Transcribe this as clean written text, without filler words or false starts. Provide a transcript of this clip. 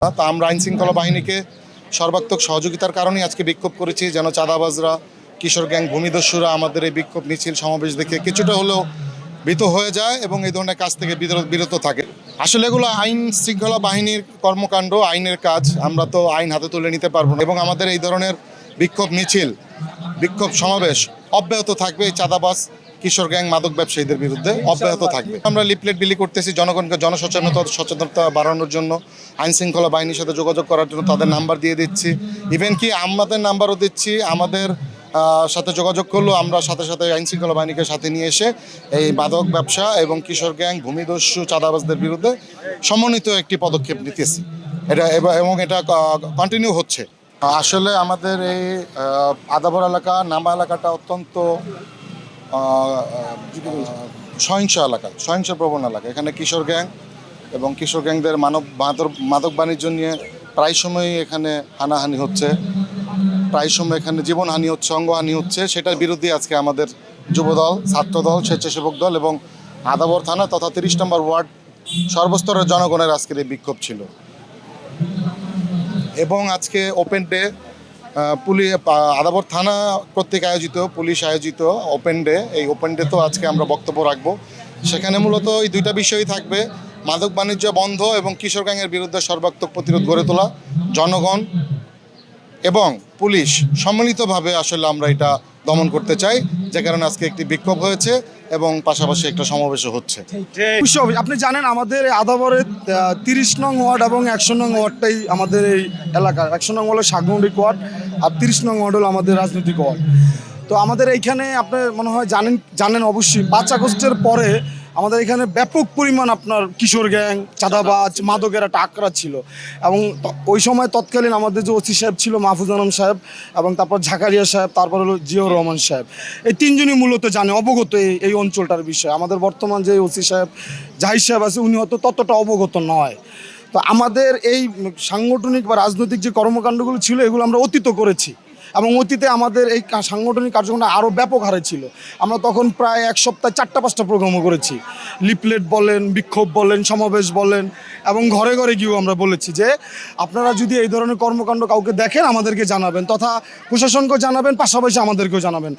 তা আমরা আইনশৃঙ্খলা বাহিনীকে সর্বাত্মক সহযোগিতার কারণেই আজকে বিক্ষোভ করেছি, যেন চাঁদাবাজরা, কিশোর গ্যাং, ভূমিদস্যুরা আমাদের এই বিক্ষোভ মিছিল সমাবেশ দেখে কিছুটা হলেও ভীত হয়ে যায় এবং এই ধরনের কাজ থেকে বিরত থাকে। আসলে এগুলো আইন শৃঙ্খলা বাহিনীর কর্মকাণ্ড, আইনের কাজ। আমরা তো আইন হাতে তুলে নিতে পারবো না এবং আমাদের এই ধরনের বিক্ষোভ মিছিল, বিক্ষোভ সমাবেশ অব্যাহত থাকবে। এই চাঁদাবাজ, কিশোর গ্যাং, মাদক ব্যবসায়ীদের বিরুদ্ধে অব্যাহত থাকবে। আমরা লিফলেট বিলি করতেছি জনগণকে সচেতনতা বাড়ানোর জন্য, আইন শৃঙ্খলা বাহিনীর সাথে যোগাযোগ করার জন্য তাদের নাম্বার দিয়ে দিচ্ছি। ইভেন কি আমাদের নাম্বারও দিচ্ছি। আমাদের সাথে যোগাযোগ করলেও আমরা সাথে সাথে আইন শৃঙ্খলা বাহিনীকে সাথে নিয়ে এসে এই মাদক ব্যবসা এবং কিশোর গ্যাং, ভূমিদস্যু, চাঁদাবাজদের বিরুদ্ধে সমন্বিত একটি পদক্ষেপ নিতেছি। এবং এটা কন্টিনিউ হচ্ছে। আসলে আমাদের এই আদাবর এলাকা, নামা এলাকাটা অত্যন্ত সহিংস এলাকা, সহিংস প্রবণ এলাকা। এখানে কিশোর গ্যাং এবং কিশোর গ্যাংদের মাদক বাণিজ্য নিয়ে প্রায় সময়ই এখানে হানাহানি হচ্ছে, প্রায় সময় এখানে জীবনহানি হচ্ছে, অঙ্গহানি হচ্ছে। সেটার বিরুদ্ধে আজকে আমাদের যুবদল, ছাত্রদল, স্বেচ্ছাসেবক দল এবং আদাবর থানা তথা 30 নম্বর ওয়ার্ড সর্বস্তরের জনগণের আজকের এই বিক্ষোভ ছিল। এবং আজকে ওপেন ডে, আদাবর থানা কর্তৃক আয়োজিত, পুলিশ আয়োজিত ওপেন ডে। এই ওপেন ডে তো আজকে আমরা বক্তব্য রাখবো। সেখানে মূলত এই দুইটা বিষয়ই থাকবে: মাদক বাণিজ্য বন্ধ এবং কিশোর গ্যাংয়ের বিরুদ্ধে সর্বাত্মক প্রতিরোধ গড়ে তোলা। জনগণ এবং পুলিশ সম্মিলিতভাবে আসলে আমরা এটা দমন করতে চাই, যে কারণে আজকে একটি বিক্ষোভ হয়েছে এবং পাশাপাশি একটা সমাবেশও হচ্ছে। আপনি জানেন আমাদের আদাবরের 30 নং ওয়ার্ড এবং 100 নং ওয়ার্ডটাই আমাদের এই এলাকার। 100 নং হলো সাংগঠনিক ওয়ার্ড আর 30 নং ওয়ার্ড হলো আমাদের রাজনৈতিক ওয়ার্ড। তো আমাদের এইখানে আপনি মনে হয় জানেন অবশ্যই 5 আগস্টের পরে আমাদের এখানে ব্যাপক পরিমাণ আপনার কিশোর গ্যাং, চাঁদাবাজ, মাদকের একটা আঁকড়া ছিল। এবং ওই সময় তৎকালীন আমাদের যে ওসি সাহেব ছিল মাহফুজ আলম সাহেব, এবং তারপর ঝাকারিয়া সাহেব, তারপর হলো জিয়াউর রহমান সাহেব, এই তিনজনই মূলত জানে, অবগত এই অঞ্চলটার বিষয়ে। আমাদের বর্তমান যে ওসি সাহেব, জাহিদ সাহেব আছে, উনি হয়তো ততটা অবগত নয়। তো আমাদের এই সাংগঠনিক বা রাজনৈতিক যে কর্মকাণ্ডগুলো ছিল এগুলো আমরা অতীত করেছি এবং অতীতে আমাদের এই সাংগঠনিক কার্যক্রমটা আরও ব্যাপক হারে ছিল। আমরা তখন প্রায় এক সপ্তাহে 4-5টা প্রোগ্রামও করেছি। লিফলেট বলেন, বিক্ষোভ বলেন, সমাবেশ বলেন, এবং ঘরে ঘরে গিয়েও আমরা বলেছি যে আপনারা যদি এই ধরনের কর্মকাণ্ড কাউকে দেখেন আমাদেরকে জানাবেন, তথা প্রশাসনকেও জানাবেন, পাশাপাশি আমাদেরকেও জানাবেন।